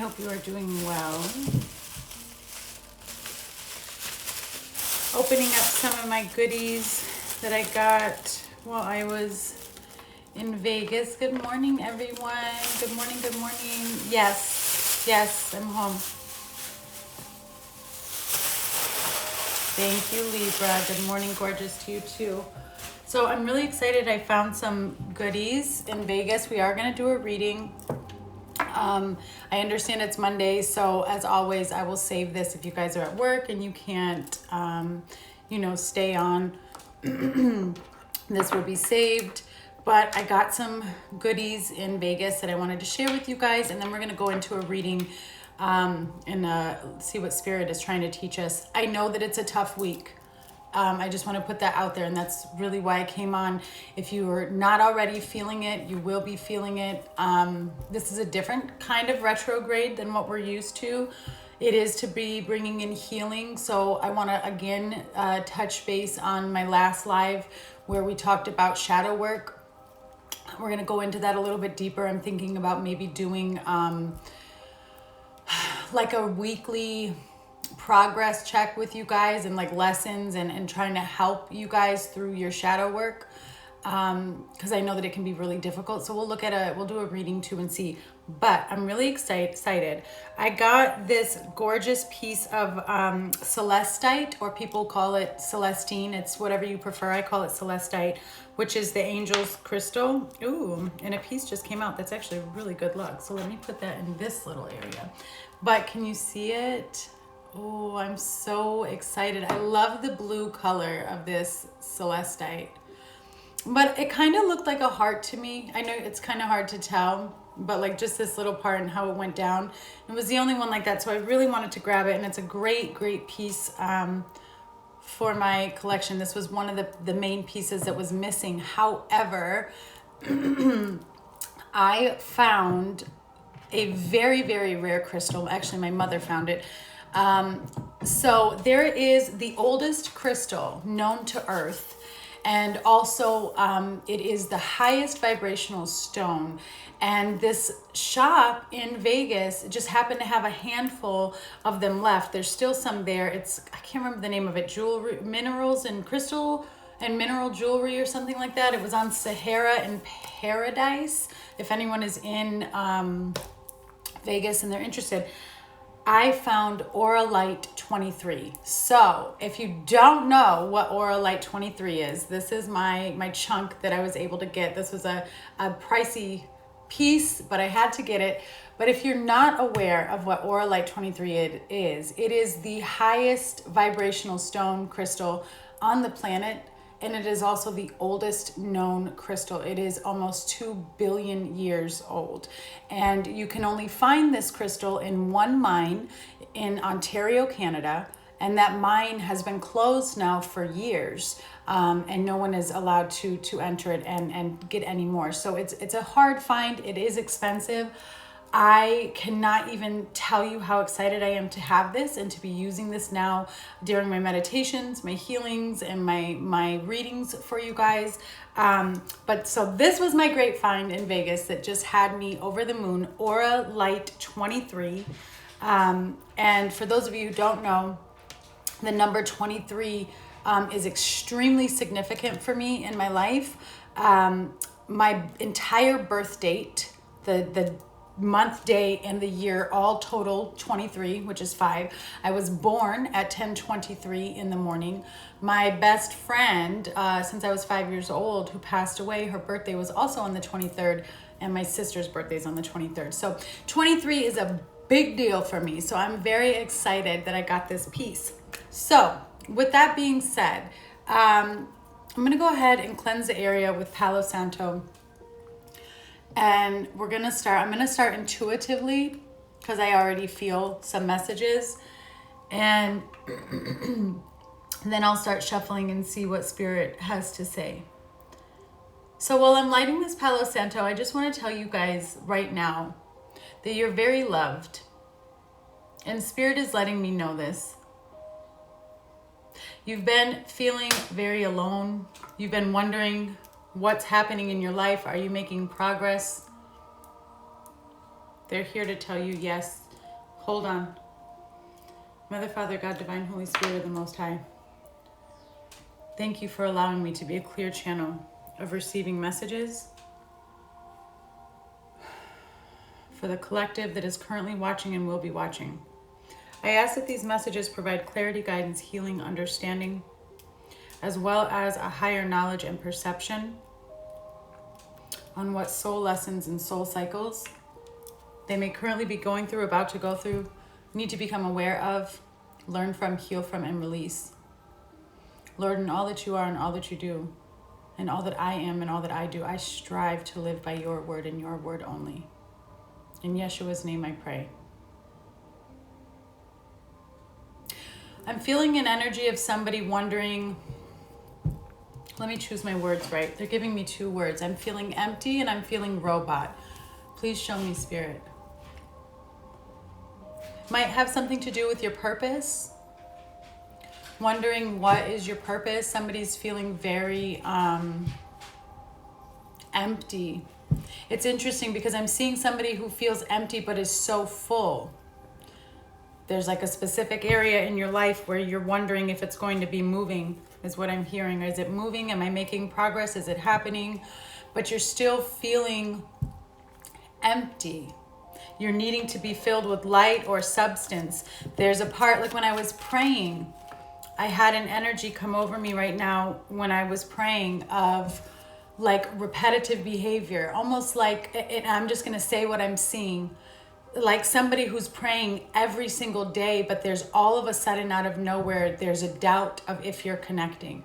hope you are doing well. Opening up some of my goodies that I got while I was in Vegas. Good morning, everyone. Good morning, good morning. Yes, I'm home. Thank you, Libra. Good morning, gorgeous to you too. So I'm really excited. I found some goodies in Vegas. We are going to do a reading. I understand it's Monday, so as always, I will save this if you guys are at work and you can't, stay on. This will be saved. But I got some goodies in Vegas that I wanted to share with you guys, and then we're going to go into a reading and see what Spirit is trying to teach us. I know that it's a tough week. I just want to put that out there, and that's really why I came on. If you are not already feeling it, you will be feeling it. This is a different kind of retrograde than what we're used to. It is to be bringing in healing. So I want to, again, touch base on my last live where we talked about shadow work. We're going to go into that a little bit deeper. I'm thinking about maybe doing like a weekly progress check with you guys and like lessons and trying to help you guys through your shadow work, because I know that it can be really difficult. So we'll do a reading too and see. But I'm really excited. I got this gorgeous piece of celestite, or people call it celestine. It's whatever you prefer. I call it celestite, which is the angel's crystal. Ooh, and a piece just came out. That's actually really good luck. So let me put that in this little area. But can you see it? Oh, I'm so excited. I love the blue color of this celestite. But it kind of looked like a heart to me. I know it's kind of hard to tell, but like just this little part and how it went down. It was the only one like that, so I really wanted to grab it, and it's a great, great piece for my collection. This was one of the main pieces that was missing. However, I found a very, very rare crystal. Actually, my mother found it. So there is the oldest crystal known to Earth, and also it is the highest vibrational stone. And this shop in Vegas just happened to have a handful of them left. There's still some there. I can't remember the name of it, jewelry, minerals and crystal and mineral jewelry or something like that. It was on Sahara and Paradise. If anyone is in Vegas and they're interested. I found Aura Light 23. So if you don't know what Aura Light 23 is, this is my chunk that I was able to get. This was a pricey piece, but I had to get it. But if you're not aware of what Aura Light 23 it is the highest vibrational stone crystal on the planet. And it is also the oldest known crystal. It is almost 2 billion years old. And you can only find this crystal in one mine in Ontario, Canada. And that mine has been closed now for years. And no one is allowed to enter it and get any more. So it's a hard find. It is expensive. I cannot even tell you how excited I am to have this and to be using this now during my meditations, my healings, and my readings for you guys. But so this was my great find in Vegas that just had me over the moon, Aura Light 23. And for those of you who don't know, the number 23 is extremely significant for me in my life. My entire birth date, the month, day, and the year, all total 23, which is 5. I was born at 10:23 in the morning. My best friend, since I was 5 years old, who passed away, her birthday was also on the 23rd, and my sister's birthday is on the 23rd. So 23 is a big deal for me. So I'm very excited that I got this piece. So with that being said, I'm going to go ahead and cleanse the area with Palo Santo. And we're going to start, I'm going to start intuitively because I already feel some messages. And then I'll start shuffling and see what Spirit has to say. So while I'm lighting this Palo Santo, I just want to tell you guys right now that you're very loved. And Spirit is letting me know this. You've been feeling very alone. You've been wondering what's happening in your life. Are you making progress? They're here to tell you, yes, Hold on. Mother, Father, God, Divine, Holy Spirit of the Most High. Thank you for allowing me to be a clear channel of receiving messages for the collective that is currently watching and will be watching. I ask that these messages provide clarity, guidance, healing, understanding, as well as a higher knowledge and perception on what soul lessons and soul cycles they may currently be going through, about to go through, need to become aware of, learn from, heal from, and release. Lord, in all that you are and all that you do, and all that I am and all that I do, I strive to live by your word and your word only. In Yeshua's name I pray. I'm feeling an energy of somebody wondering, let me choose my words right. They're giving me two words. I'm feeling empty and I'm feeling robot. Please show me, Spirit. Might have something to do with your purpose. Wondering what is your purpose. Somebody's feeling very empty. It's interesting because I'm seeing somebody who feels empty but is so full. There's like a specific area in your life where you're wondering if it's going to be moving, is what I'm hearing. Is it moving? Am I making progress? Is it happening? But you're still feeling empty. You're needing to be filled with light or substance. There's a part, like when I was praying, I had an energy come over me right now when I was praying of like repetitive behavior, almost like, and I'm just going to say what I'm seeing, like somebody who's praying every single day, but there's all of a sudden out of nowhere, there's a doubt of if you're connecting.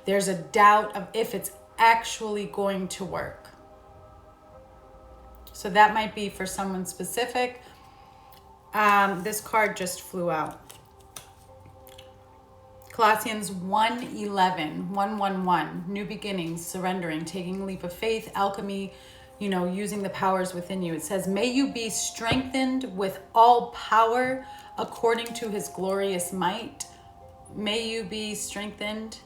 There's a doubt of if it's actually going to work. So that might be for someone specific. This card just flew out. Colossians 1:11, 1:11, new beginnings, surrendering, taking a leap of faith, alchemy, using the powers within you. It says, may you be strengthened with all power according to his glorious might. May you be strengthened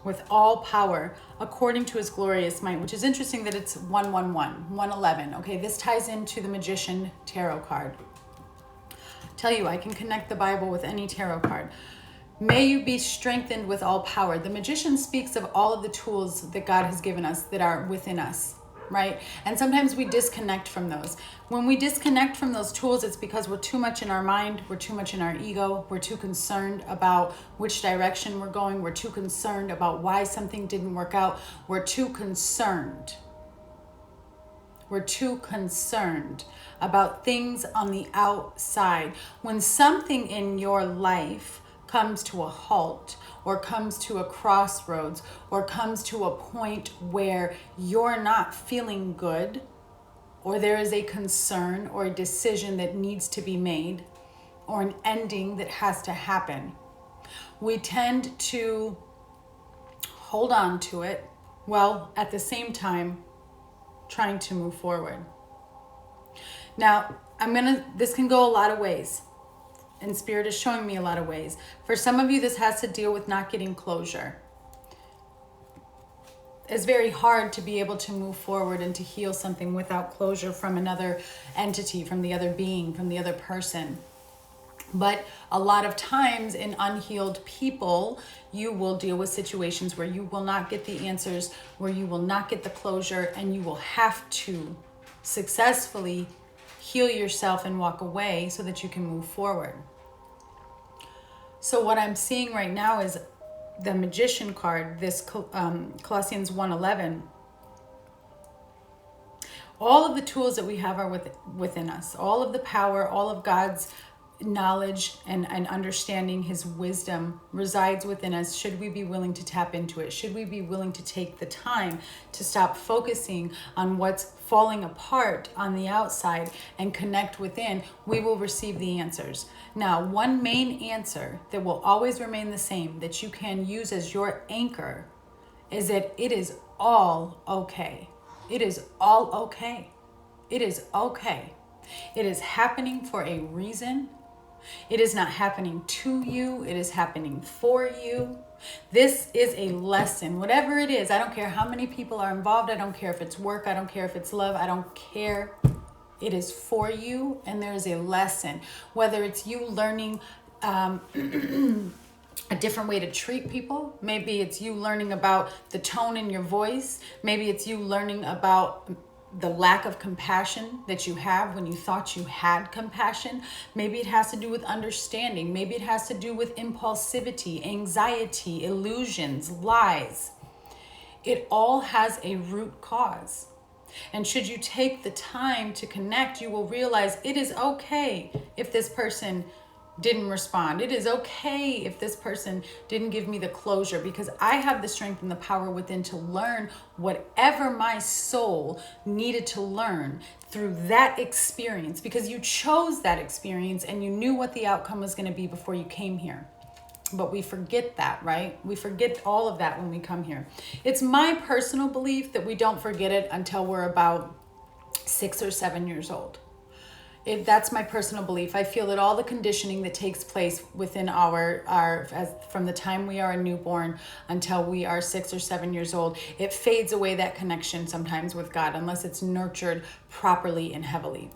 with all power according to his glorious might, which is interesting that it's 1:11, 1:11. Okay, this ties into the Magician Tarot card. Tell you, I can connect the Bible with any tarot card. May you be strengthened with all power. The Magician speaks of all of the tools that God has given us that are within us, right? And sometimes we disconnect from those. When we disconnect from those tools, it's because we're too much in our mind, we're too much in our ego, we're too concerned about which direction we're going, we're too concerned about why something didn't work out, we're too concerned. We're too concerned about things on the outside. When something in your life comes to a halt or comes to a crossroads or comes to a point where you're not feeling good, or there is a concern or a decision that needs to be made, or an ending that has to happen, we tend to hold on to it while at the same time trying to move forward. Now, this can go a lot of ways, and Spirit is showing me a lot of ways. For some of you, this has to deal with not getting closure. It's very hard to be able to move forward and to heal something without closure from another entity, from the other being, from the other person. But a lot of times in unhealed people, you will deal with situations where you will not get the answers, where you will not get the closure, and you will have to successfully heal yourself and walk away so that you can move forward. So what I'm seeing right now is the Magician card, this Colossians 1:11. All of the tools that we have are within us. All of the power, all of God's knowledge and understanding, his wisdom resides within us. Should we be willing to tap into it? Should we be willing to take the time to stop focusing on what's falling apart on the outside and connect within, we will receive the answers. Now, one main answer that will always remain the same, that you can use as your anchor, is that it is all okay. It is all okay. It is okay. It is happening for a reason. It is not happening to you. It is happening for you. This is a lesson, whatever it is. I don't care how many people are involved. I don't care if it's work. I don't care if it's love. I don't care. It is for you, and there is a lesson. Whether it's you learning a different way to treat people, maybe it's you learning about the tone in your voice, maybe it's you learning about the lack of compassion that you have when you thought you had compassion. Maybe it has to do with understanding. Maybe it has to do with impulsivity, anxiety, illusions, lies. It all has a root cause. And should you take the time to connect, you will realize it is okay if this person didn't respond. It is okay if this person didn't give me the closure, because I have the strength and the power within to learn whatever my soul needed to learn through that experience, because you chose that experience and you knew what the outcome was going to be before you came here. But we forget that, right? We forget all of that when we come here. It's my personal belief that we don't forget it until we're about 6 or 7 years old. That's my personal belief. I feel that all the conditioning that takes place within from the time we are a newborn until we are 6 or 7 years old, it fades away, that connection sometimes with God, unless it's nurtured properly and heavily.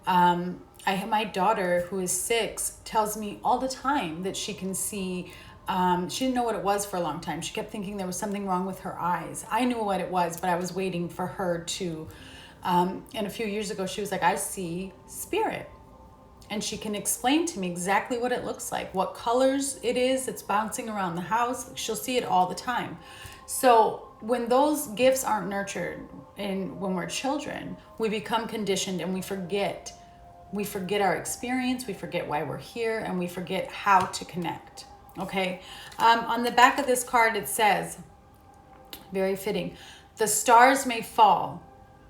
My daughter, who is 6, tells me all the time that she can see. She didn't know what it was for a long time. She kept thinking there was something wrong with her eyes. I knew what it was, but I was waiting for her to. And a few years ago, she was like, I see spirit. And she can explain to me exactly what it looks like, what colors it is. It's bouncing around the house. She'll see it all the time. So when those gifts aren't nurtured and when we're children, we become conditioned and we forget. We forget our experience. We forget why we're here, and we forget how to connect. Okay. On the back of this card, it says, very fitting, the stars may fall,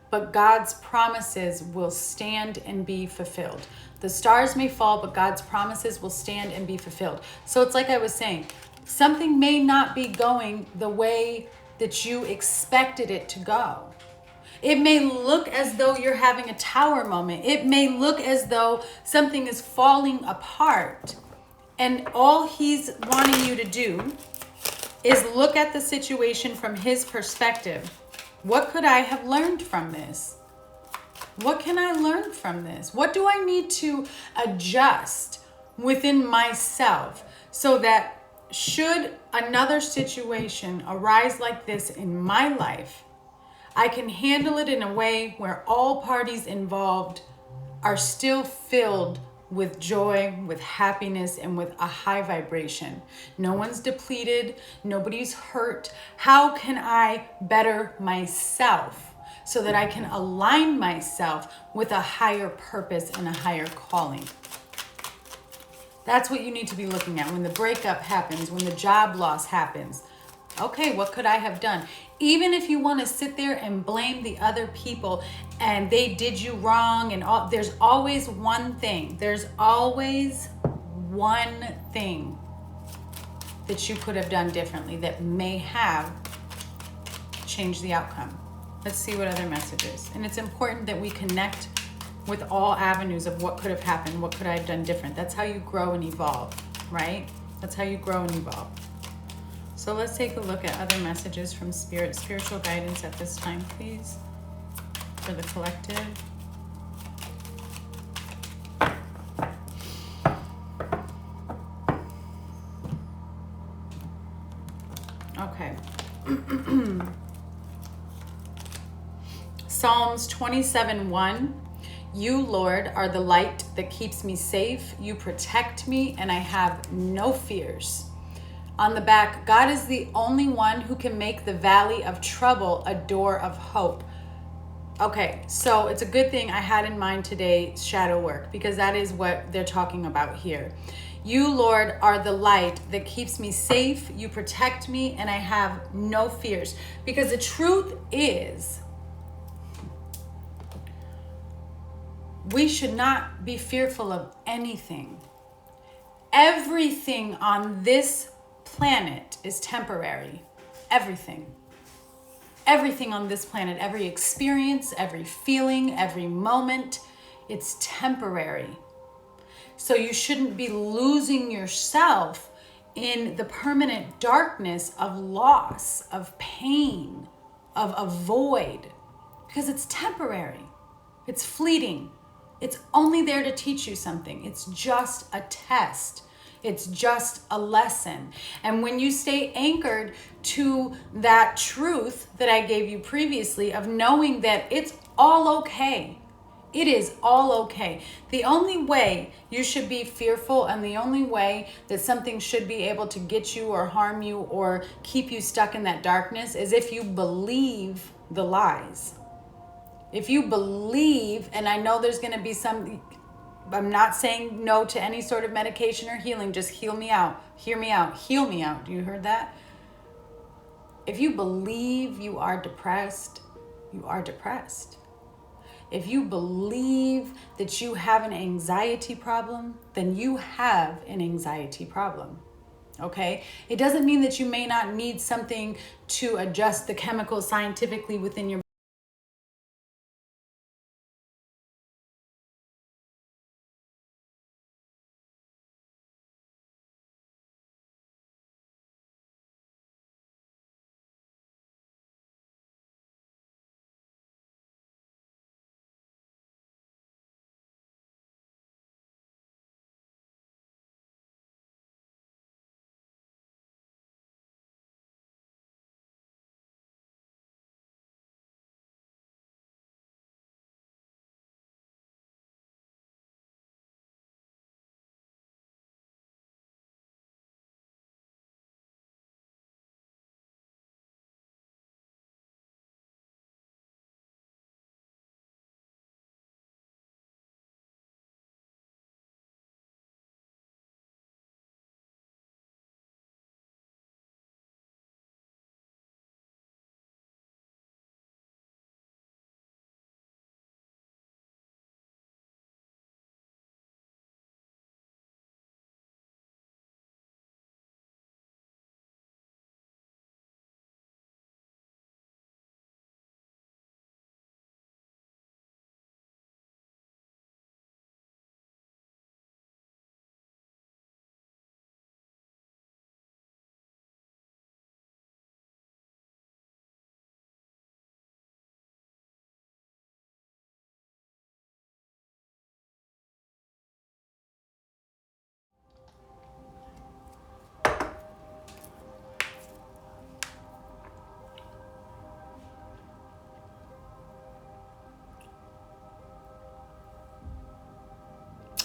but God's promises will stand and be fulfilled. The stars may fall, but God's promises will stand and be fulfilled. So it's like I was saying, something may not be going the way that you expected it to go. It may look as though you're having a tower moment. It may look as though something is falling apart. And all he's wanting you to do is look at the situation from his perspective. What could I have learned from this? What can I learn from this? What do I need to adjust within myself so that should another situation arise like this in my life, I can handle it in a way where all parties involved are still filled with joy, with happiness, and with a high vibration. No one's depleted, nobody's hurt. How can I better myself so that I can align myself with a higher purpose and a higher calling? That's what you need to be looking at when the breakup happens, when the job loss happens. Okay, what could I have done? Even if you want to sit there and blame the other people and they did you wrong and all, there's always one thing. There's always one thing that you could have done differently that may have changed the outcome. Let's see what other messages. And it's important that we connect with all avenues of what could have happened, what could I have done different. That's how you grow and evolve, right? That's how you grow and evolve. So let's take a look at other messages from Spirit. Spiritual guidance at this time, please, for the collective. Okay. Psalms 27:1. You, Lord, are the light that keeps me safe. You protect me, and I have no fears. On the back, God is the only one who can make the valley of trouble a door of hope. Okay, so it's a good thing I had in mind today shadow work, because that is what they're talking about here. You, Lord, are the light that keeps me safe. You protect me, and I have no fears. Because the truth is, we should not be fearful of anything. Everything on this planet is temporary. Everything on this planet, every experience, every feeling, every moment, it's temporary. So you shouldn't be losing yourself in the permanent darkness of loss, of pain, of a void, because it's temporary. It's fleeting. It's only there to teach you something. It's just a test. It's just a lesson. And when you stay anchored to that truth that I gave you previously of knowing that it's all okay. It is all okay. The only way you should be fearful and the only way that something should be able to get you or harm you or keep you stuck in that darkness is if you believe the lies. If you believe, and I know there's going to be some, I'm not saying no to any sort of medication or healing, just heal me out, hear me out, heal me out. Do you heard that? If you believe you are depressed, you are depressed. If you believe that you have an anxiety problem, then you have an anxiety problem. Okay? It doesn't mean that you may not need something to adjust the chemicals scientifically within your.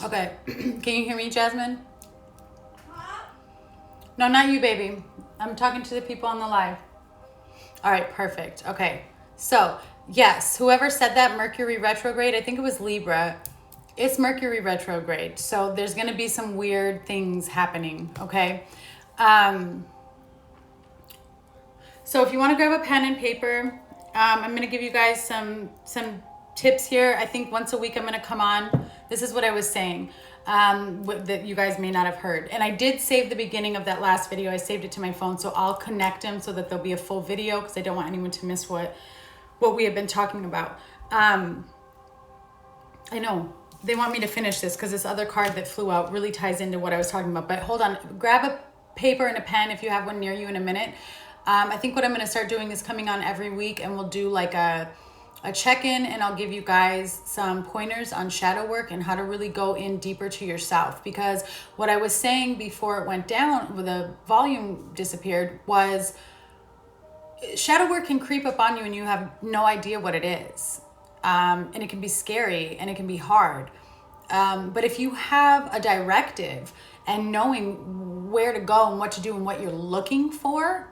Okay, can you hear me, Jasmine? No, not you, baby. I'm talking to the people on the live. All right, perfect. Okay, so yes, whoever said that Mercury retrograde, I think it was Libra. It's Mercury retrograde, so there's going to be some weird things happening. Okay, so if you want to grab a pen and paper, I'm going to give you guys some tips here. I think once a week I'm going to come on. This is what I was saying that you guys may not have heard. And I did save the beginning of that last video. I saved it to my phone, so I'll connect them so that there'll be a full video because I don't want anyone to miss what we have been talking about. I know they want me to finish this because this other card that flew out really ties into what I was talking about. But hold on, grab a paper and a pen if you have one near you in a minute. I think what I'm going to start doing is coming on every week and we'll do like a check-in, and I'll give you guys some pointers on shadow work and how to really go in deeper to yourself. Because what I was saying before it went down, when the volume disappeared, was shadow work can creep up on you and you have no idea what it is. And it can be scary and it can be hard. But if you have a directive and knowing where to go and what to do and what you're looking for,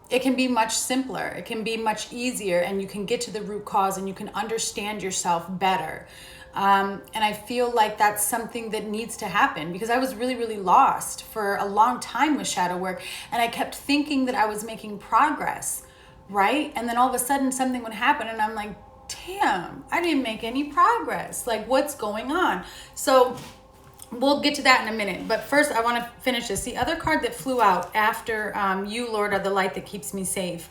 it can be much simpler. It can be much easier, and you can get to the root cause and you can understand yourself better. And I feel like that's something that needs to happen because I was really, really lost for a long time with shadow work. And I kept thinking that I was making progress, right? And then all of a sudden something would happen and I'm like, damn, I didn't make any progress. Like, what's going on? So we'll get to that in a minute, but first I want to finish this. The other card that flew out after you, Lord, are the light that keeps me safe.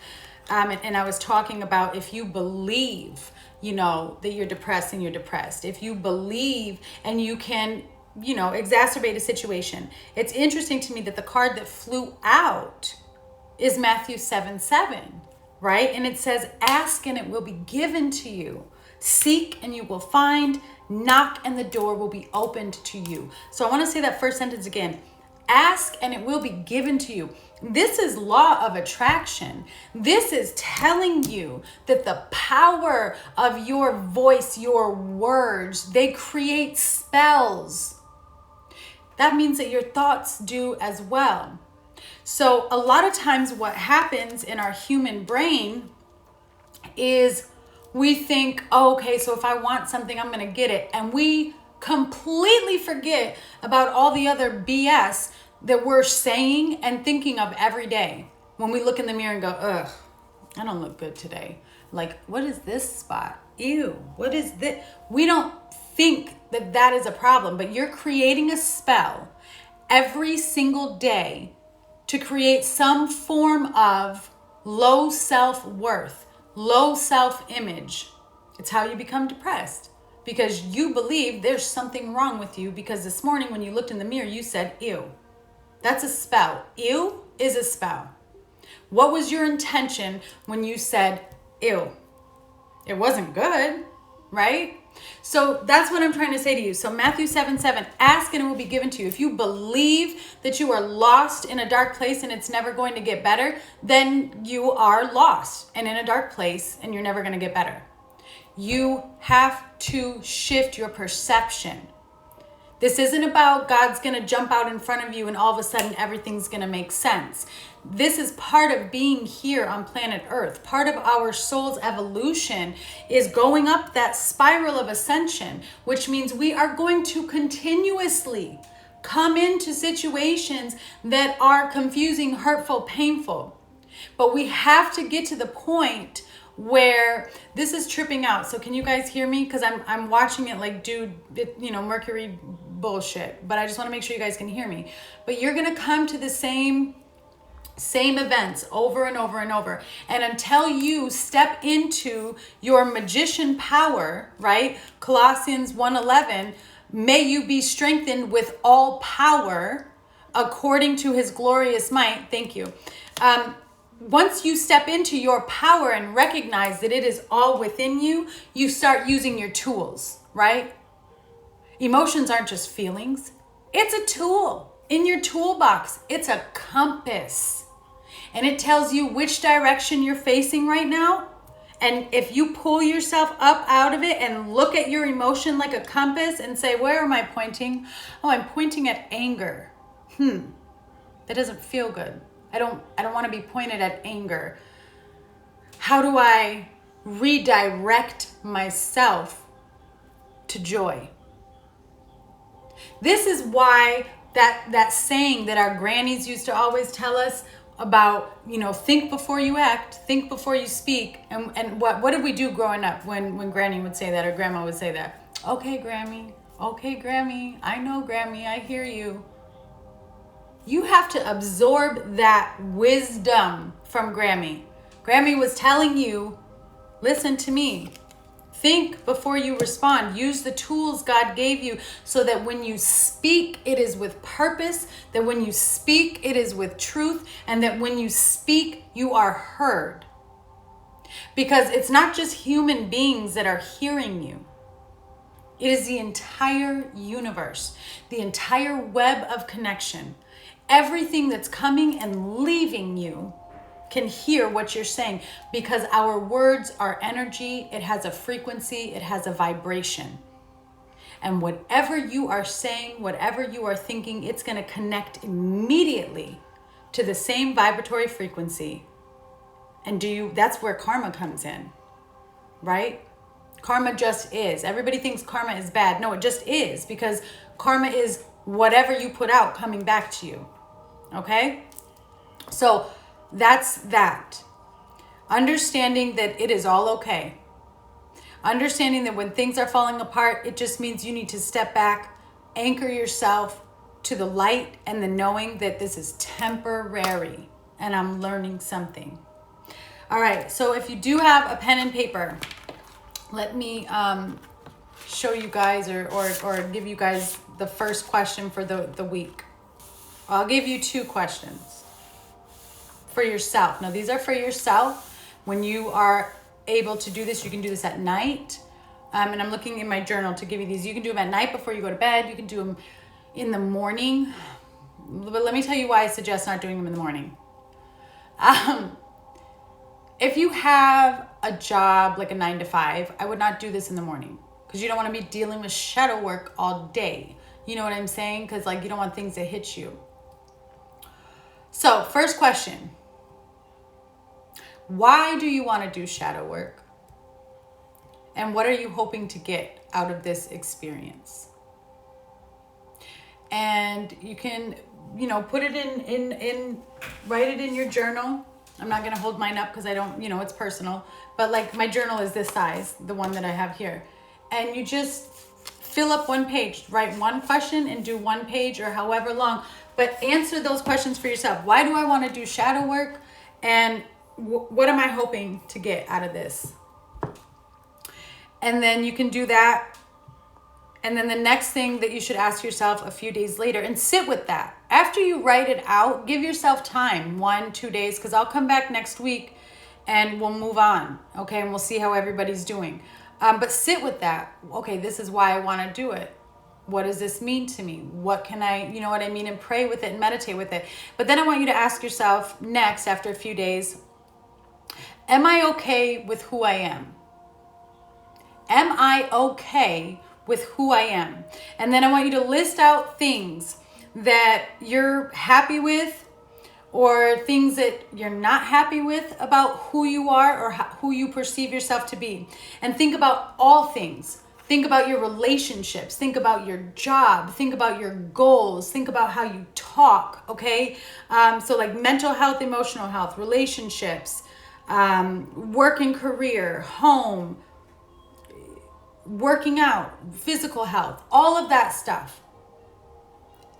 And I was talking about if you believe, that you're depressed and you're depressed. If you believe and you can, exacerbate a situation. It's interesting to me that the card that flew out is Matthew 7:7. right? And it says, ask and it will be given to you. Seek and you will find. Knock and the door will be opened to you. So I want to say that first sentence again. Ask and it will be given to you. This is law of attraction. This is telling you that the power of your voice, your words, they create spells. That means that your thoughts do as well. So a lot of times what happens in our human brain is we think, oh, okay, so if I want something, I'm going to get it. And we completely forget about all the other BS that we're saying and thinking of every day. When we look in the mirror and go, ugh, I don't look good today. Like, what is this spot? Ew, what is this? We don't think that that is a problem, but you're creating a spell every single day to create some form of low self-worth, low self-image. It's how you become depressed because you believe there's something wrong with you because this morning when you looked in the mirror, you said, ew. That's a spell. Ew is a spell. What was your intention when you said, ew? It wasn't good, right? So that's what I'm trying to say to you. So Matthew 7:7, ask and it will be given to you. If you believe that you are lost in a dark place and it's never going to get better, then you are lost and in a dark place and you're never going to get better. You have to shift your perception. This isn't about God's going to jump out in front of you and all of a sudden everything's going to make sense. This is part of being here on planet Earth. Part of our soul's evolution is going up that spiral of ascension, which means we are going to continuously come into situations that are confusing, hurtful, painful. But we have to get to the point where this is tripping out. So can you guys hear me? Because I'm watching it like, dude, Mercury bullshit. But I just want to make sure you guys can hear me. But you're going to come to the same events over and over and over. And until you step into your magician power, right? Colossians 1:11, may you be strengthened with all power according to his glorious might. Thank you. Once you step into your power and recognize that it is all within you, you start using your tools, right? Emotions aren't just feelings. It's a tool in your toolbox. It's a compass. And it tells you which direction you're facing right now. And if you pull yourself up out of it and look at your emotion like a compass and say, where am I pointing? Oh, I'm pointing at anger. That doesn't feel good. I don't want to be pointed at anger. How do I redirect myself to joy? This is why that saying that our grannies used to always tell us about, think before you act, think before you speak. And what did we do growing up when Granny would say that or Grandma would say that? Okay, Grammy. Okay, Grammy. I know, Grammy. I hear you. You have to absorb that wisdom from Grammy. Grammy was telling you, listen to me. Think before you respond. Use the tools God gave you so that when you speak, it is with purpose, that when you speak, it is with truth, and that when you speak, you are heard. Because it's not just human beings that are hearing you. It is the entire universe, the entire web of connection. Everything that's coming and leaving you can hear what you're saying because our words are energy. It has a frequency. It has a vibration. And whatever you are saying, whatever you are thinking, it's going to connect immediately to the same vibratory frequency. And that's where karma comes in, right? Karma just is. Everybody thinks karma is bad. No, it just is because karma is whatever you put out coming back to you. Okay? So that's that. Understanding that it is all okay. Understanding that when things are falling apart, it just means you need to step back, anchor yourself to the light and the knowing that this is temporary and I'm learning something. All right. So if you do have a pen and paper, let me show you guys or give you guys the first question for the week. I'll give you two questions for yourself. Now, these are for yourself, When you are able to do this, you can do this at night. And I'm looking in my journal to give you these. You can do them at night before you go to bed. You can do them in the morning. But let me tell you why I suggest not doing them in the morning. If you have a job like a 9 to 5, I would not do this in the morning because you don't want to be dealing with shadow work all day. You know what I'm saying? Because like you don't want things to hit you. So first question, why do you want to do shadow work? And what are you hoping to get out of this experience? And you can, put it in write it in your journal. I'm not going to hold mine up because I don't, it's personal. But like my journal is this size, the one that I have here. And you just fill up one page, write one question and do one page or however long. But answer those questions for yourself. Why do I want to do shadow work? And what am I hoping to get out of this? And then you can do that. And then the next thing that you should ask yourself a few days later and sit with that. After you write it out, give yourself time, 1-2 days, because I'll come back next week and we'll move on. Okay. And we'll see how everybody's doing. But sit with that. Okay. This is why I want to do it. What does this mean to me? What can I, you know what I mean? And pray with it and meditate with it. But then I want you to ask yourself next, after a few days, am I okay with who I am? Am I okay with who I am? And then I want you to list out things that you're happy with or things that you're not happy with about who you are or who you perceive yourself to be. And think about all things. Think about your relationships. Think about your job. Think about your goals. Think about how you talk, okay? So like mental health, emotional health, relationships, work and career, home, working out, physical health, all of that stuff.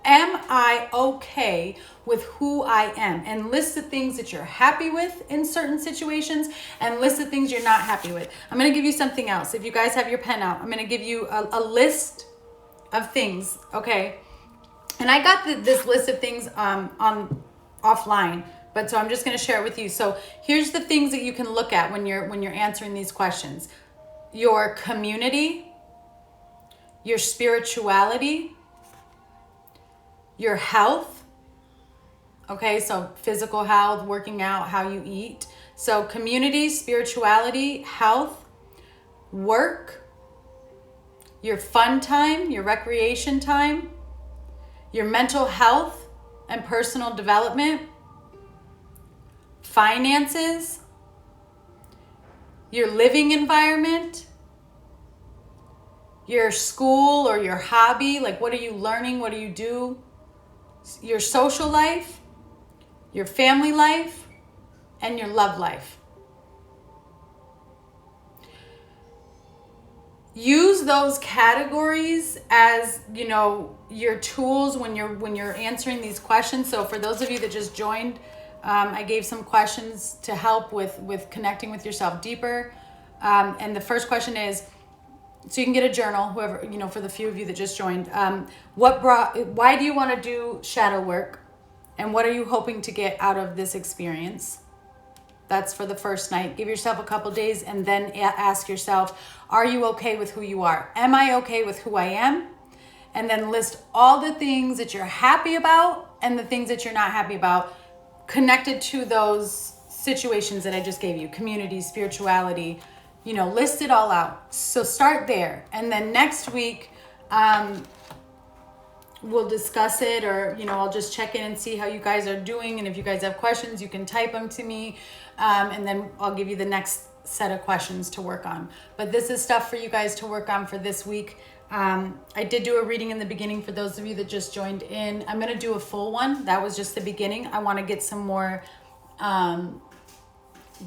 Am I okay with who I am? And list the things that you're happy with in certain situations and list the things you're not happy with. I'm going to give you something else. If you guys have your pen out, I'm going to give you a list of things, okay? And I got this list of things on offline, but so I'm just going to share it with you. So here's the things that you can look at when you're answering these questions. Your community, your spirituality, your health, okay, so physical health, working out, how you eat. So community, spirituality, health, work, your fun time, your recreation time, your mental health and personal development, finances, your living environment, your school or your hobby, like what are you learning, what do you do, your social life, your family life, and your love life. Use those categories as, your tools when you're answering these questions. So for those of you that just joined, I gave some questions to help with connecting with yourself deeper. And the first question is, so you can get a journal, whoever, for the few of you that just joined, why do you want to do shadow work? And what are you hoping to get out of this experience? That's for the first night. Give yourself a couple days and then ask yourself, are you okay with who you are? Am I okay with who I am? And then list all the things that you're happy about and the things that you're not happy about connected to those situations that I just gave you, community, spirituality, list it all out. So start there. And then next week, we'll discuss it, or, I'll just check in and see how you guys are doing. And if you guys have questions, you can type them to me. And then I'll give you the next set of questions to work on. But this is stuff for you guys to work on for this week. I did do a reading in the beginning for those of you that just joined in. I'm going to do a full one. That was just the beginning. I want to get some more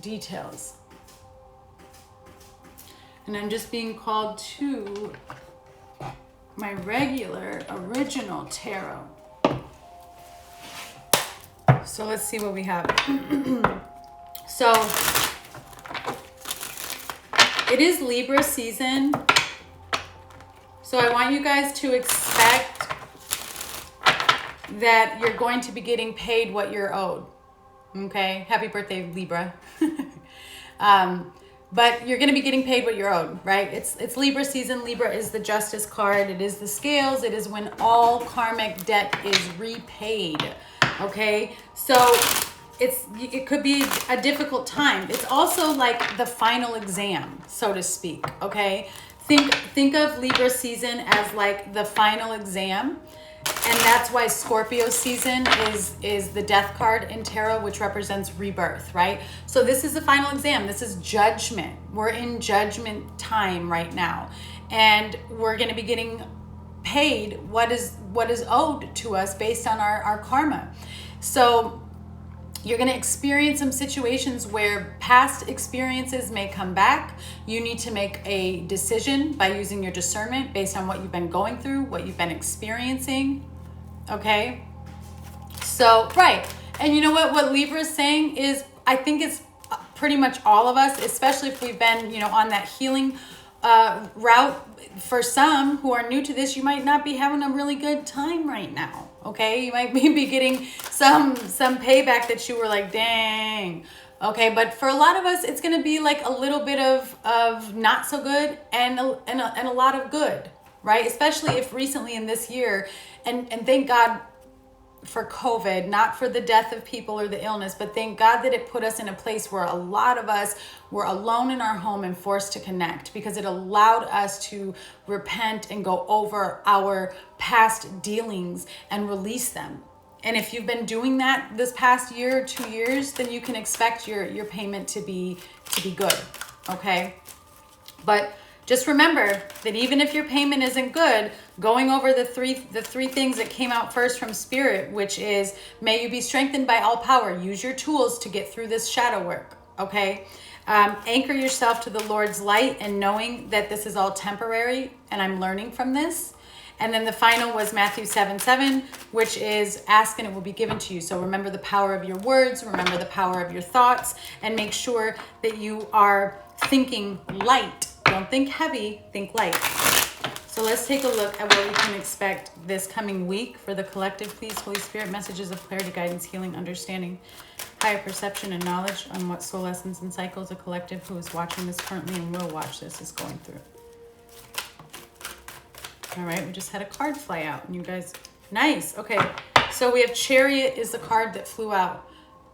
details. And I'm just being called to my regular original tarot. So let's see what we have. So it is Libra season. So I want you guys to expect that you're going to be getting paid what you're owed. Okay? Happy birthday, Libra. But you're going to be getting paid what you're owed, right? It's Libra season. Libra is the justice card. It is the scales. It is when all karmic debt is repaid. Okay, so it could be a difficult time. It's also like the final exam, so to speak. Okay, think of Libra season as like the final exam. And that's why Scorpio season is the death card in tarot, which represents rebirth, right? So this is the final exam. This is judgment. We're in judgment time right now. And we're going to be getting paid what is owed to us based on our karma. So you're going to experience some situations where past experiences may come back. You need to make a decision by using your discernment based on what you've been going through, what you've been experiencing. Okay? So, right. And you know what Libra is saying is, I think it's pretty much all of us, especially if we've been, on that healing route. For some who are new to this, you might not be having a really good time right now. Okay, you might be getting some payback that you were like, dang. Okay, but for a lot of us, it's gonna be like a little bit of not so good and a lot of good, right? Especially if recently in this year, and thank God for COVID, not for the death of people or the illness, but thank God that it put us in a place where a lot of us were alone in our home and forced to connect, because it allowed us to repent and go over our past dealings and release them. And if you've been doing that this past year or 2 years, then you can expect your payment to be good, okay? But just remember that even if your payment isn't good, going over the three things that came out first from Spirit, which is, may you be strengthened by all power. Use your tools to get through this shadow work, okay? Anchor yourself to the Lord's light and knowing that this is all temporary and I'm learning from this. And then the final was Matthew 7:7, which is ask and it will be given to you. So remember the power of your words, remember the power of your thoughts, and make sure that you are thinking light. Don't think heavy, think light. So let's take a look at what we can expect this coming week for the collective, please. Holy Spirit, messages of clarity, guidance, healing, understanding, higher perception, and knowledge on what soul lessons and cycles a collective who is watching this currently and will watch this is going through. All right, we just had a card fly out, and you guys, nice. Okay, so we have Chariot is the card that flew out.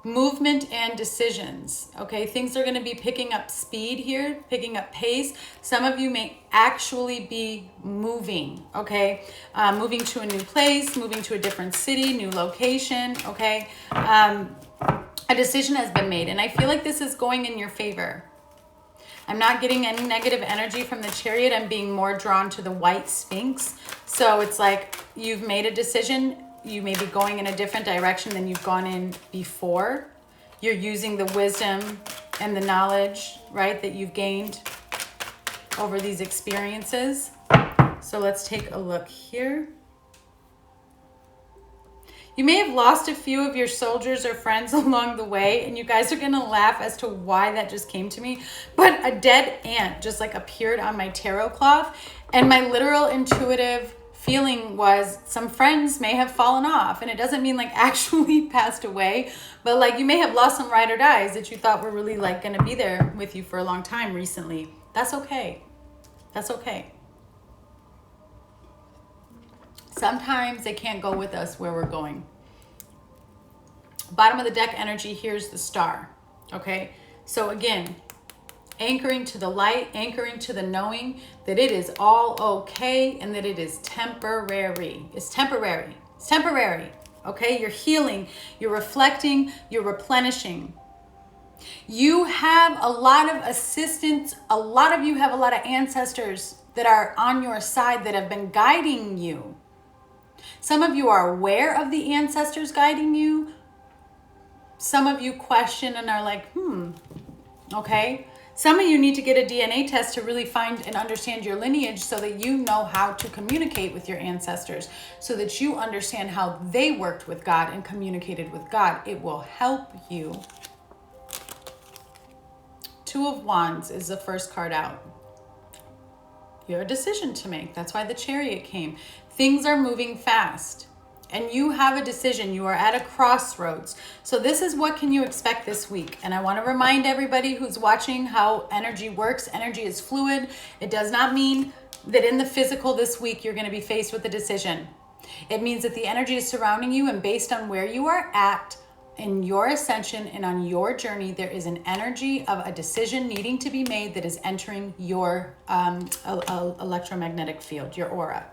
Movement and decisions. Okay, things are going to be picking up speed here, picking up pace. Some of you may actually be moving, okay? Moving to a new place, moving to a different city, new location, okay? A decision has been made, and I feel like this is going in your favor. I'm not getting any negative energy from the Chariot. I'm being more drawn to the White Sphinx. So it's like you've made a decision. You may be going in a different direction than you've gone in before. You're using the wisdom and the knowledge, right, that you've gained over these experiences. So let's take a look here. You may have lost a few of your soldiers or friends along the way, and you guys are gonna laugh as to why that just came to me. But a dead ant just like appeared on my tarot cloth, and my literal intuitive feeling was some friends may have fallen off. And it doesn't mean like actually passed away, but like you may have lost some ride or dies that you thought were really like gonna be there with you for a long time recently. That's okay. That's okay. Sometimes they can't go with us where we're going. Bottom of the deck energy, here's the star. Okay, so again, anchoring to the light, anchoring to the knowing that it is all okay and that it is temporary. It's temporary. It's temporary. Okay, you're healing, you're reflecting, you're replenishing. You have a lot of assistance. A lot of you have a lot of ancestors that are on your side that have been guiding you. Some of you are aware of the ancestors guiding you. Some of you question and are like, okay. Some of you need to get a DNA test to really find and understand your lineage so that you know how to communicate with your ancestors, so that you understand how they worked with God and communicated with God. It will help you. Two of Wands is the first card out. You have a decision to make. That's why the Chariot came. Things are moving fast. and you have a decision. You are at a crossroads. So this is what can you expect this week. And I want to remind everybody who's watching how energy works. Energy is fluid. It does not mean that in the physical this week you're going to be faced with a decision. It means that the energy is surrounding you, and based on where you are at in your ascension and on your journey, there is an energy of a decision needing to be made that is entering your electromagnetic field, your aura.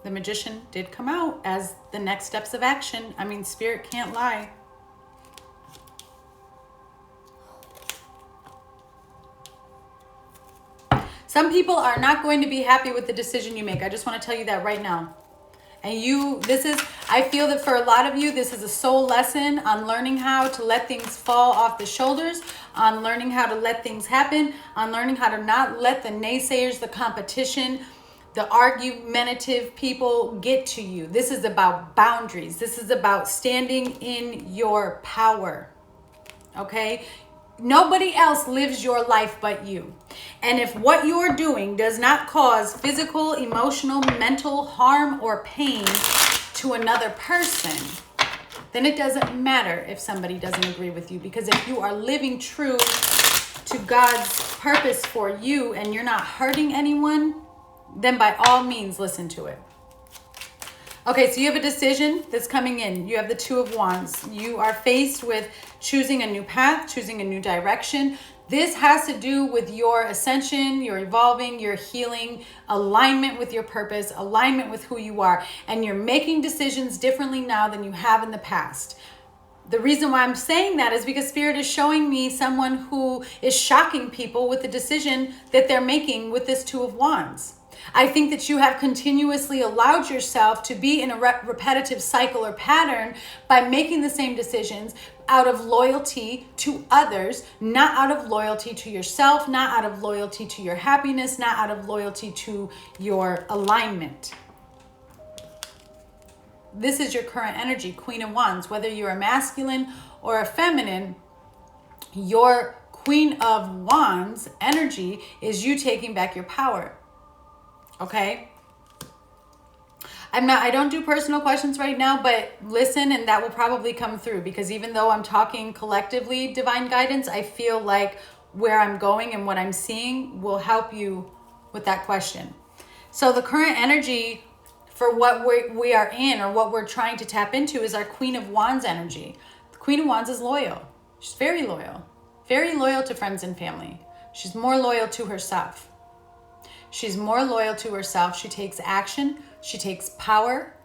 The Magician did come out as the next steps of action. I mean, Spirit can't lie. Some people are not going to be happy with the decision you make. I just want to tell you that right now. And I feel that for a lot of you, this is a soul lesson on learning how to let things fall off the shoulders, on learning how to let things happen, on learning how to not let the naysayers, the competition, the argumentative people get to you. This is about boundaries. This is about standing in your power. Okay? Nobody else lives your life but you. And if what you're doing does not cause physical, emotional, mental harm or pain to another person, then it doesn't matter if somebody doesn't agree with you. Because if you are living true to God's purpose for you and you're not hurting anyone, then by all means, listen to it. Okay, so you have a decision that's coming in. You have the Two of Wands. You are faced with choosing a new path, choosing a new direction. This has to do with your ascension, your evolving, your healing, alignment with your purpose, alignment with who you are. And you're making decisions differently now than you have in the past. The reason why I'm saying that is because Spirit is showing me someone who is shocking people with the decision that they're making with this Two of Wands. I think that you have continuously allowed yourself to be in a repetitive cycle or pattern by making the same decisions out of loyalty to others, not out of loyalty to yourself, not out of loyalty to your happiness, not out of loyalty to your alignment. This is your current energy, Queen of Wands. Whether you're a masculine or a feminine, your Queen of Wands energy is you taking back your power. Okay? I don't do personal questions right now, but listen, and that will probably come through, because even though I'm talking collectively divine guidance, I feel like where I'm going and what I'm seeing will help you with that question. So the current energy for what we are in, or what we're trying to tap into, is our Queen of Wands energy. The Queen of Wands is loyal. She's very loyal to friends and family. She's more loyal to herself. She's more loyal to herself. She takes action. She takes power.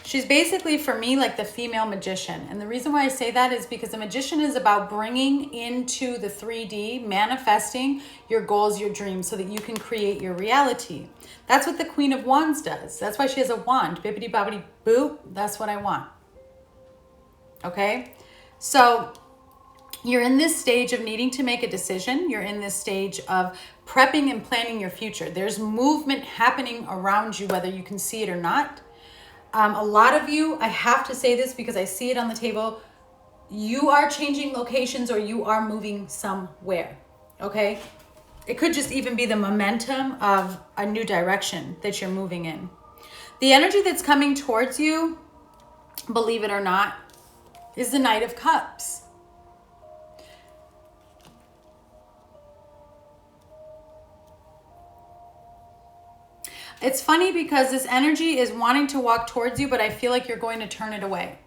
She's basically, for me, like the female magician. And the reason why I say that is because the magician is about bringing into the 3D, manifesting your goals, your dreams, so that you can create your reality. That's what the Queen of Wands does. That's why she has a wand. Bippity boppity boop. That's what I want. Okay? So you're in this stage of needing to make a decision. You're in this stage of prepping and planning your future. There's movement happening around you, whether you can see it or not. A lot of you, I have to say this because I see it on the table, you are changing locations or you are moving somewhere, okay? It could just even be the momentum of a new direction that you're moving in. The energy that's coming towards you, believe it or not, is the Knight of Cups. It's funny because this energy is wanting to walk towards you, but I feel like you're going to turn it away.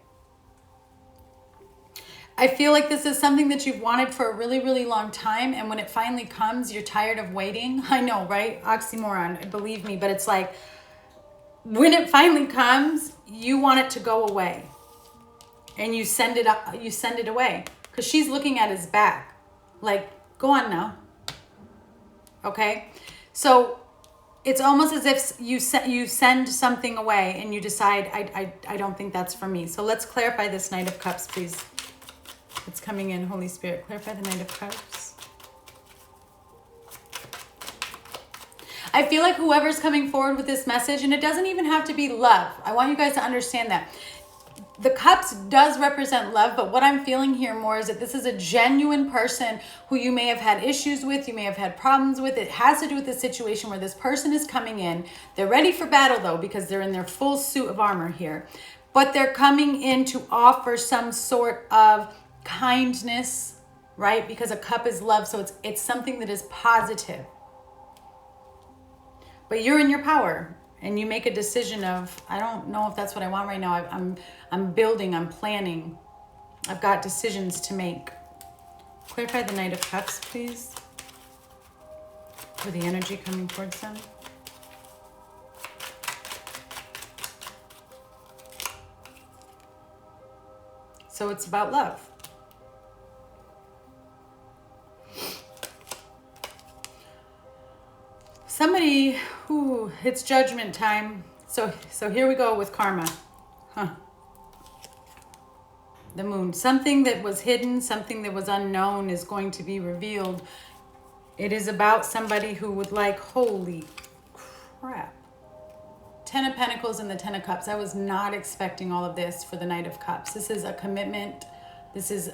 I feel like this is something that you've wanted for a really, really long time. And when it finally comes, you're tired of waiting. I know, right? Oxymoron, believe me. But it's like, when it finally comes, you want it to go away. And you send it away. Because she's looking at his back. Like, go on now. Okay? So it's almost as if you send something away and you decide, I don't think that's for me. So let's clarify this Knight of Cups, please. It's coming in, Holy Spirit. Clarify the Knight of Cups. I feel like whoever's coming forward with this message, and it doesn't even have to be love. I want you guys to understand that. the cups does represent love, but what I'm feeling here more is that this is a genuine person who you may have had issues with, you may have had problems with. It has to do with the situation where this person is coming in. They're ready for battle though, because they're in their full suit of armor here. But they're coming in to offer some sort of kindness, right? Because a cup is love, so it's something that is positive. But you're in your power. And you make a decision of, I don't know if that's what I want right now. I'm building, I'm planning. I've got decisions to make. Clarify the Knight of Cups, please. For the energy coming towards them. So it's about love. Somebody, it's judgment time. So here we go with karma. The Moon. Something that was hidden, something that was unknown is going to be revealed. It is about somebody who would like, holy crap. 10 of Pentacles and the 10 of Cups. I was not expecting all of this for the Knight of Cups. This is a commitment. This is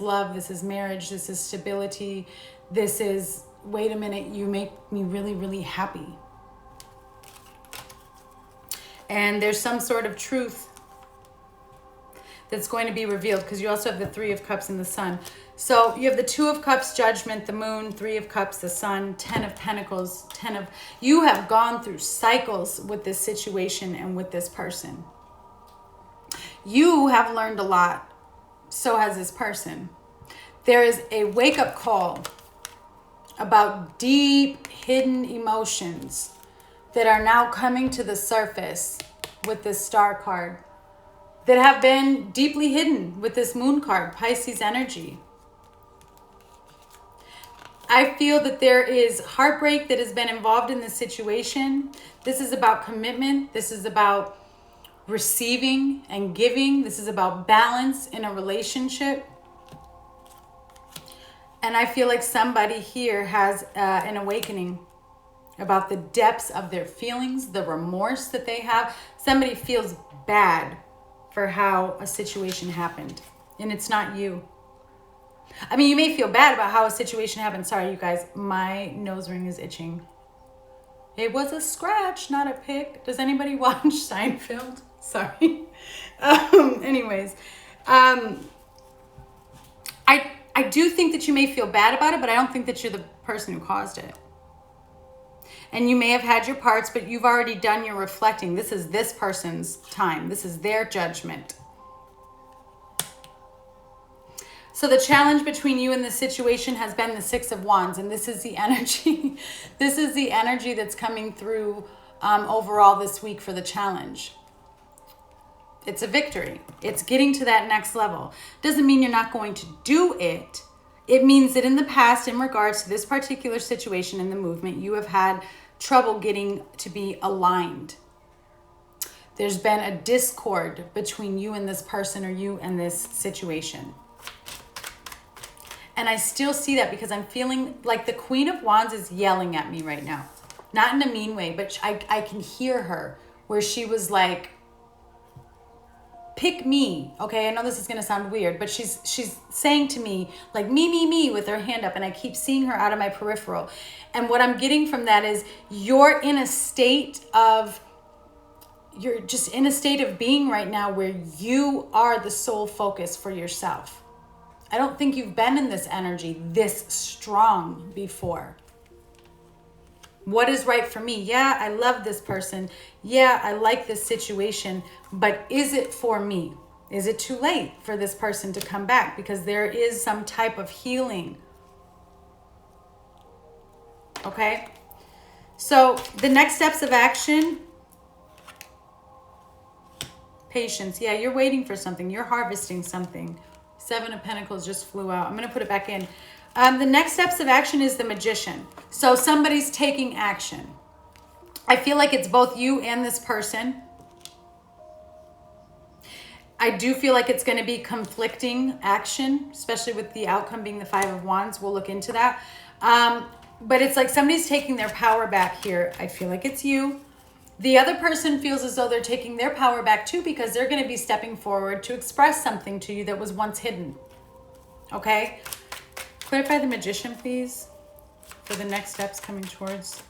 love. This is marriage. This is stability. This is, wait a minute, you make me really, really happy. And there's some sort of truth that's going to be revealed, because you also have the 3 of Cups and the Sun. So you have the 2 of Cups, Judgment, the Moon, 3 of Cups, the Sun, 10 of Pentacles, you have gone through cycles with this situation and with this person. You have learned a lot. So has this person. There is a wake-up call about deep hidden emotions that are now coming to the surface with this Star card, that have been deeply hidden with this Moon card, Pisces energy. I feel that there is heartbreak that has been involved in this situation. This is about commitment. This is about receiving and giving. This is about balance in a relationship. And I feel like somebody here has an awakening about the depths of their feelings, the remorse that they have. Somebody feels bad for how a situation happened, and it's not you. I mean, you may feel bad about how a situation happened. Sorry, you guys, my nose ring is itching. It was a scratch, not a pick. Does anybody watch Seinfeld? Sorry. Anyways, I do think that you may feel bad about it, but I don't think that you're the person who caused it. And you may have had your parts, but you've already done your reflecting. This is this person's time. This is their judgment. So the challenge between you and this situation has been the 6 of Wands, and this is the energy. This is the energy that's coming through overall this week for the challenge. It's a victory. It's getting to that next level. Doesn't mean you're not going to do it. It means that in the past, in regards to this particular situation in the movement, you have had trouble getting to be aligned. There's been a discord between you and this person, or you and this situation. And I still see that, because I'm feeling like the Queen of Wands is yelling at me right now. Not in a mean way, but I can hear her, where she was like, pick me. Okay, I know this is going to sound weird, but she's saying to me, like, me, with her hand up, and I keep seeing her out of my peripheral. And what I'm getting from that is you're in a state of, you're just in a state of being right now where you are the sole focus for yourself. I don't think you've been in this energy this strong before. What is right for me? Yeah, I love this person. Yeah, I like this situation, but is it for me? Is it too late for this person to come back? Because there is some type of healing. Okay? So the next steps of action, patience. Yeah, you're waiting for something. You're harvesting something. 7 of Pentacles just flew out. I'm going to put it back in. The next steps of action is the Magician. So somebody's taking action. I feel like it's both you and this person. I do feel like it's going to be conflicting action, especially with the outcome being the 5 of Wands. We'll look into that. But it's like somebody's taking their power back here. I feel like it's you. The other person feels as though they're taking their power back too, because they're going to be stepping forward to express something to you that was once hidden. Okay? Clarify the Magician, please, for the next steps coming towards.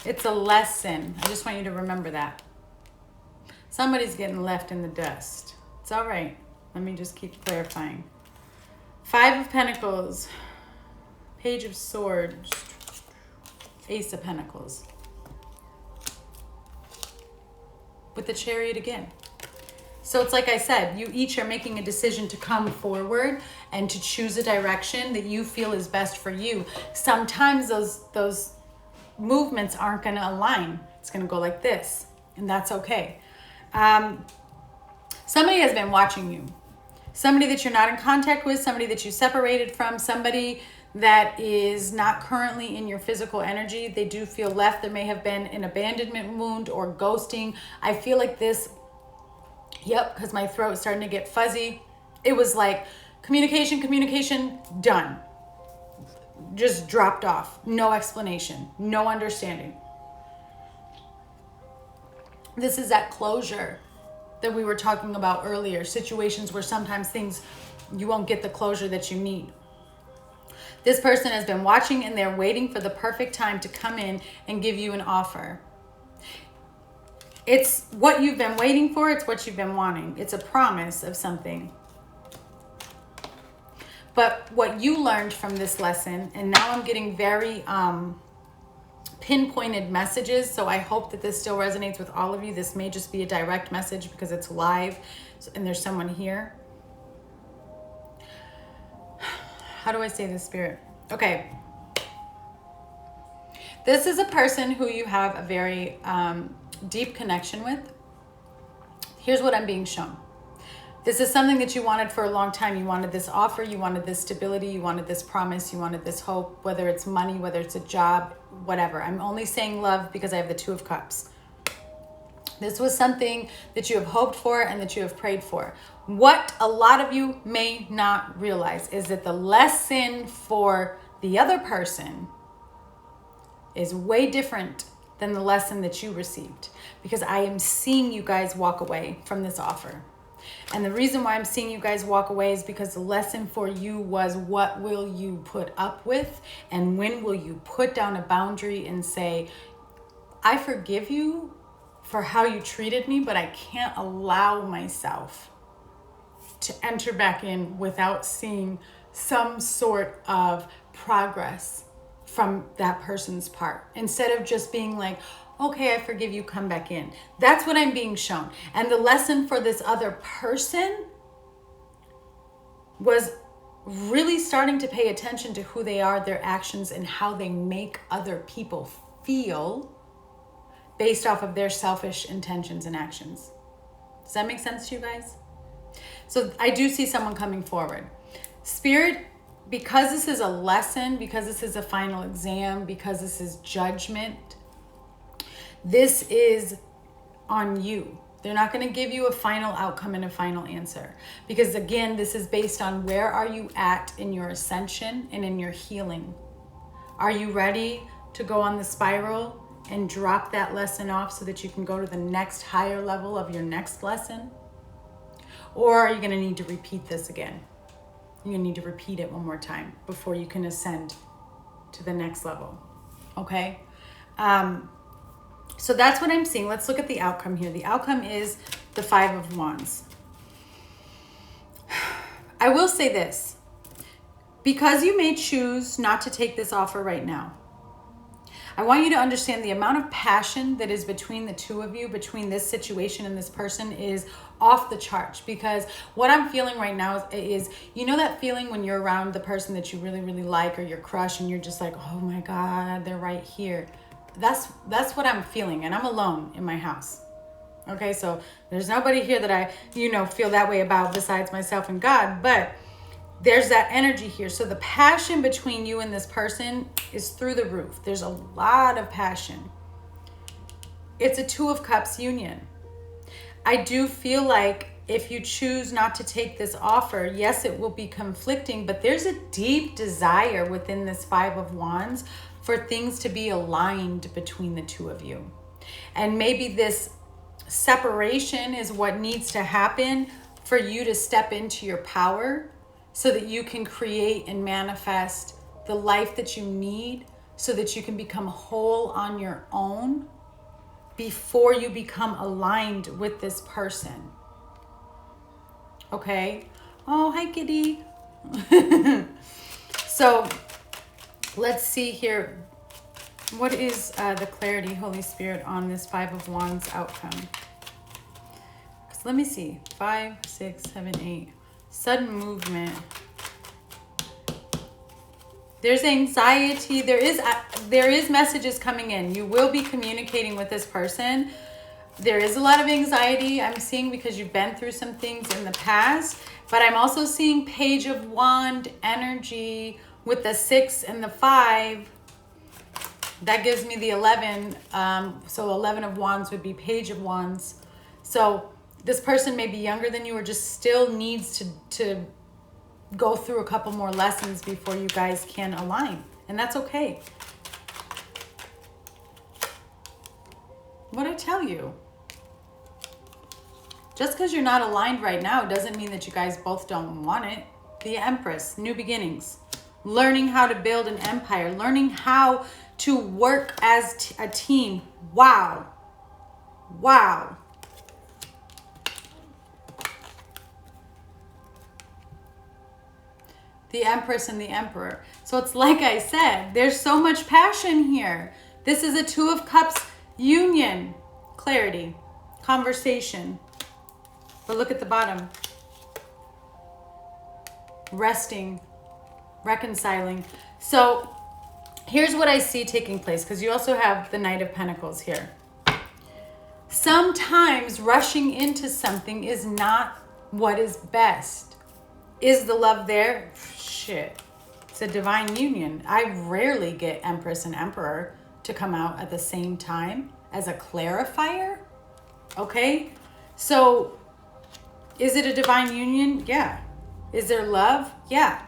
It's a lesson. I just want you to remember that. Somebody's getting left in the dust. It's all right. Let me just keep clarifying. 5 of Pentacles. Page of Swords. Ace of Pentacles. With the Chariot again. So it's like I said, you each are making a decision to come forward and to choose a direction that you feel is best for you. Sometimes those movements aren't going to align. It's going to go like this, and that's okay. Somebody has been watching you. Somebody that you're not in contact with, somebody that you separated from, somebody that is not currently in your physical energy. They do feel left. There may have been an abandonment wound or ghosting. I feel like this, because my throat is starting to get fuzzy. It was like communication, done. Just dropped off. No explanation. No understanding. This is that closure that we were talking about earlier. Situations where sometimes things, you won't get the closure that you need. This person has been watching and they're waiting for the perfect time to come in and give you an offer. It's what you've been waiting for. It's what you've been wanting. It's a promise of something. But what you learned from this lesson, and now I'm getting very pinpointed messages, so I hope that this still resonates with all of you. This may just be a direct message because it's live and there's someone here. How do I say this, Spirit? Okay. This is a person who you have a very deep connection with. Here's what I'm being shown. This is something that you wanted for a long time. You wanted this offer, you wanted this stability, you wanted this promise, you wanted this hope, whether it's money, whether it's a job, whatever. I'm only saying love because I have the 2 of Cups. This was something that you have hoped for and that you have prayed for. What a lot of you may not realize is that the lesson for the other person is way different than the lesson that you received, because I am seeing you guys walk away from this offer. And the reason why I'm seeing you guys walk away is because the lesson for you was, what will you put up with? And when will you put down a boundary and say, I forgive you for how you treated me, but I can't allow myself to enter back in without seeing some sort of progress from that person's part. Instead of just being like, okay, I forgive you, come back in. That's what I'm being shown. And the lesson for this other person was really starting to pay attention to who they are, their actions, and how they make other people feel based off of their selfish intentions and actions. Does that make sense to you guys? So I do see someone coming forward. Spirit, because this is a lesson, because this is a final exam, because this is judgment, this is on you. They're not going to give you a final outcome and a final answer. Because again, this is based on where are you at in your ascension and in your healing. Are you ready to go on the spiral and drop that lesson off so that you can go to the next higher level of your next lesson? Or are you going to need to repeat this again? You're going to need to repeat it one more time before you can ascend to the next level. Okay? So that's what I'm seeing. Let's look at the outcome here. The outcome is the 5 of Wands. I will say this. Because you may choose not to take this offer right now, I want you to understand the amount of passion that is between the 2 of you, between this situation and this person, is off the charts. Because what I'm feeling right now is, you know that feeling when you're around the person that you really, really like, or your crush, and you're just like, oh my God, they're right here. That's what I'm feeling, and I'm alone in my house. Okay, so there's nobody here that I, feel that way about besides myself and God, but there's that energy here. So the passion between you and this person is through the roof. There's a lot of passion. It's a 2 of Cups union. I do feel like if you choose not to take this offer, yes, it will be conflicting, but there's a deep desire within this Five of Wands for things to be aligned between the two of you. And maybe this separation is what needs to happen for you to step into your power so that you can create and manifest the life that you need so that you can become whole on your own before you become aligned with this person. Okay? Oh, hi, kitty. So let's see here. What is the clarity, Holy Spirit, on this Five of Wands outcome? Because let me see. 5, 6, 7, 8. Sudden movement. There's anxiety. There is messages coming in. You will be communicating with this person. There is a lot of anxiety I'm seeing because you've been through some things in the past. But I'm also seeing Page of Wand energy with the 6 and the 5. That gives me the 11. So 11 of Wands would be Page of Wands. So this person may be younger than you or just still needs to go through a couple more lessons before you guys can align. And that's okay. What'd I tell you? Just because you're not aligned right now doesn't mean that you guys both don't want it. The Empress, new beginnings. Learning how to build an empire. Learning how to work as a team. Wow. Wow. The Empress and the Emperor. So it's like I said, there's so much passion here. This is a Two of Cups union. Clarity. Conversation. But look at the bottom. Resting. Reconciling. So here's what I see taking place, because you also have the Knight of Pentacles here. Sometimes rushing into something is not what is best. Is the love there? Shit. It's a divine union. I rarely get Empress and Emperor to come out at the same time as a clarifier. Okay? So, is it a divine union? Yeah. Is there love? Yeah.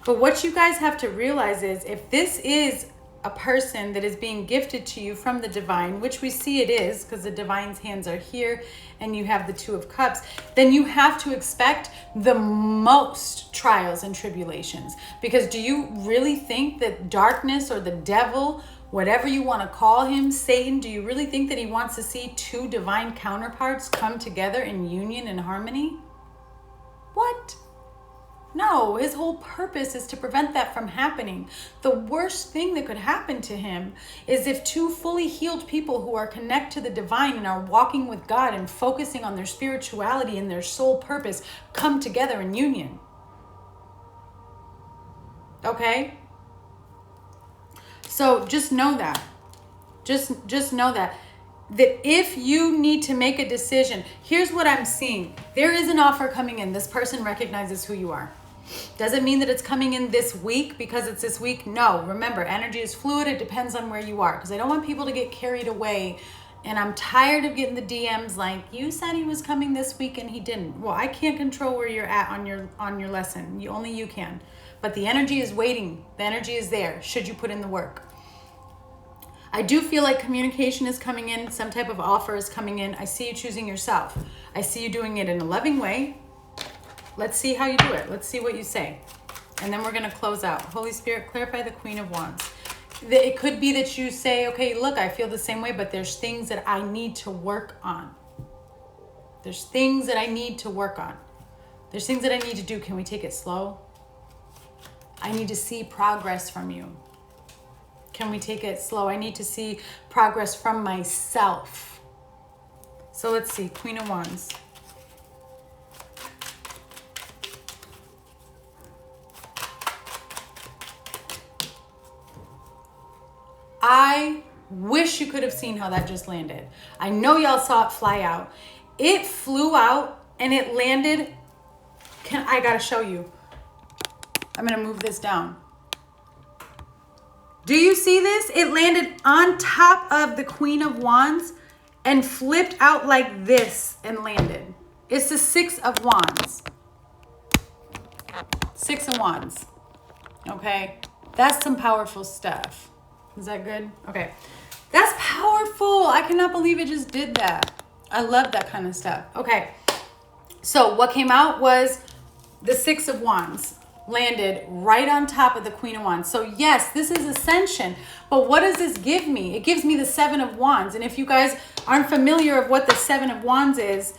But what you guys have to realize is if this is a person that is being gifted to you from the divine, which we see it is because the divine's hands are here and you have the Two of Cups, then you have to expect the most trials and tribulations. Because do you really think that darkness or the devil, whatever you want to call him, Satan, do you really think that he wants to see two divine counterparts come together in union and harmony? What? No, his whole purpose is to prevent that from happening. The worst thing that could happen to him is if two fully healed people who are connected to the divine and are walking with God and focusing on their spirituality and their soul purpose come together in union. Okay? So just know that. Just know that if you need to make a decision, here's what I'm seeing. There is an offer coming in. This person recognizes who you are. Doesn't mean that it's coming in this week because it's this week. No, remember, energy is fluid. It depends on where you are, because I don't want people to get carried away. And I'm tired of getting the DMs like, you said he was coming this week and he didn't. Well, I can't control where you're at on your lesson. Only you can. But the energy is waiting. The energy is there should you put in the work. I do feel like communication is coming in. Some type of offer is coming in. I see you choosing yourself. I see you doing it in a loving way. Let's see how you do it. Let's see what you say. And then we're going to close out. Holy Spirit, clarify the Queen of Wands. It could be that you say, okay, look, I feel the same way, but there's things that I need to work on. There's things that I need to work on. There's things that I need to do. Can we take it slow? I need to see progress from you. Can we take it slow? I need to see progress from myself. So let's see. Queen of Wands. I wish you could have seen how that just landed. I know y'all saw it fly out. It flew out and it landed. I gotta show you. I'm gonna move this down. Do you see this? It landed on top of the Queen of Wands and flipped out like this and landed. It's the Six of Wands. Six of Wands. Okay. That's some powerful stuff. Is that good? Okay. That's powerful. I cannot believe it just did that. I love that kind of stuff. Okay. So what came out was the Six of Wands landed right on top of the Queen of Wands. So yes, this is ascension. But what does this give me? It gives me the Seven of Wands. And if you guys aren't familiar of what the Seven of Wands is,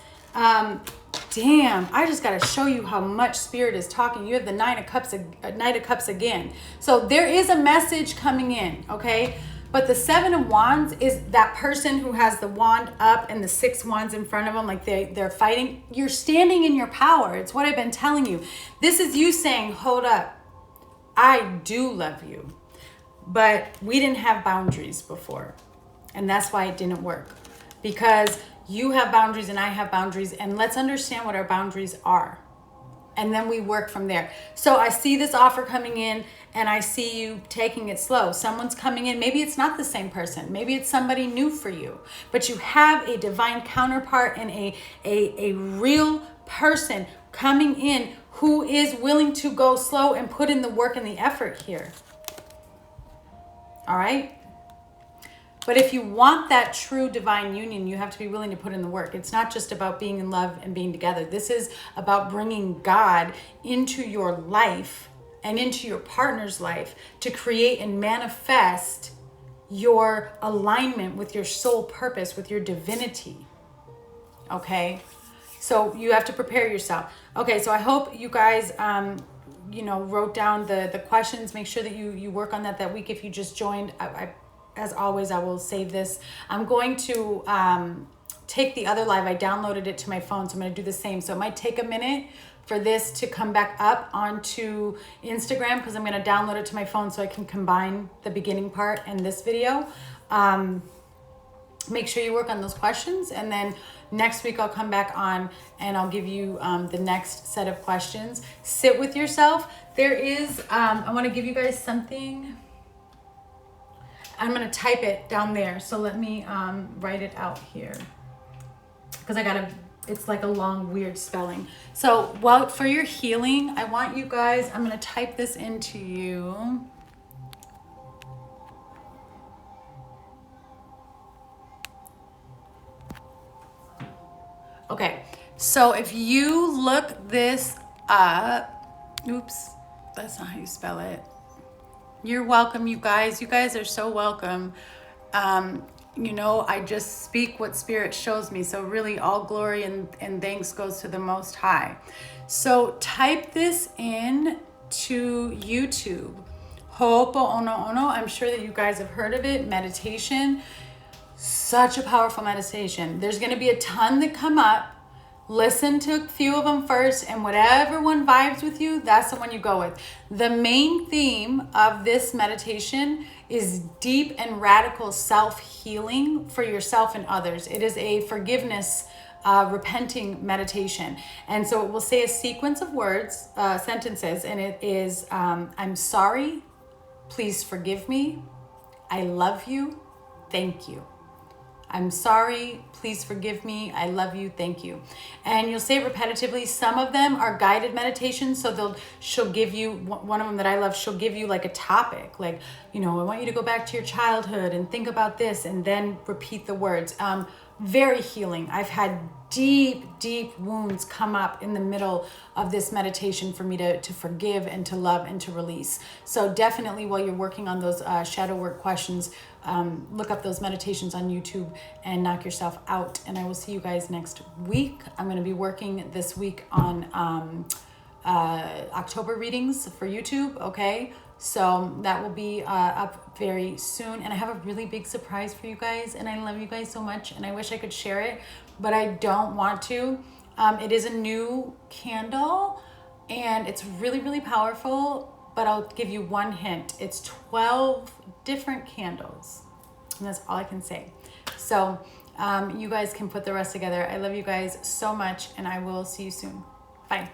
damn, I just got to show you how much Spirit is talking. You have the Knight of Cups again. So there is a message coming in, okay? But the Seven of Wands is that person who has the wand up and the six wands in front of them, like they're fighting. You're standing in your power. It's what I've been telling you. This is you saying, hold up, I do love you. But we didn't have boundaries before. And that's why it didn't work. Because you have boundaries and I have boundaries. And let's understand what our boundaries are. And then we work from there. So I see this offer coming in and I see you taking it slow. Someone's coming in. Maybe it's not the same person. Maybe it's somebody new for you. But you have a divine counterpart and a real person coming in who is willing to go slow and put in the work and the effort here. All right? But if you want that true divine union, you have to be willing to put in the work. It's not just about being in love and being together. This is about bringing God into your life and into your partner's life to create and manifest your alignment with your soul purpose, with your divinity. Okay? So you have to prepare yourself. Okay, so I hope you guys wrote down the questions. Make sure that you work on that week if you just joined. As always, I will save this. I'm going to take the other live. I downloaded it to my phone, so I'm going to do the same. So it might take a minute for this to come back up onto Instagram because I'm going to download it to my phone so I can combine the beginning part and this video. Make sure you work on those questions, and then next week I'll come back on and I'll give you the next set of questions. Sit with yourself. There is, I want to give you guys something. I'm going to type it down there. So let me write it out here. Because it's like a long, weird spelling. So for your healing, I want you guys, I'm going to type this into you. Okay. So if you look this up, oops, that's not how you spell it. You're welcome, you guys. You guys are so welcome. I just speak what Spirit shows me. So really all glory and thanks goes to the Most High. So type this in to YouTube. Ho'oponopono. I'm sure that you guys have heard of it. Meditation. Such a powerful meditation. There's going to be a ton that come up. Listen to a few of them first, and whatever one vibes with you, that's the one you go with. The main theme of this meditation is deep and radical self-healing for yourself and others. It is a forgiveness, repenting meditation. And so it will say a sequence of words, sentences, and it is, I'm sorry, please forgive me, I love you, thank you. I'm sorry, please forgive me, I love you, thank you. And you'll say it repetitively. Some of them are guided meditations, so she'll give you, one of them that I love, she'll give you like a topic, like, I want you to go back to your childhood and think about this and then repeat the words. Very healing. I've had deep wounds come up in the middle of this meditation for me to forgive and to love and to release. So definitely while you're working on those shadow work questions, look up those meditations on YouTube and knock yourself out. And I will see you guys next week. I'm going to be working this week on October readings for YouTube. Okay. So that will be up very soon. And I have a really big surprise for you guys. And I love you guys so much. And I wish I could share it, but I don't want to. It is a new candle and it's really powerful. But I'll give you one hint. It's 12 different candles. And that's all I can say. So you guys can put the rest together. I love you guys so much. And I will see you soon. Bye.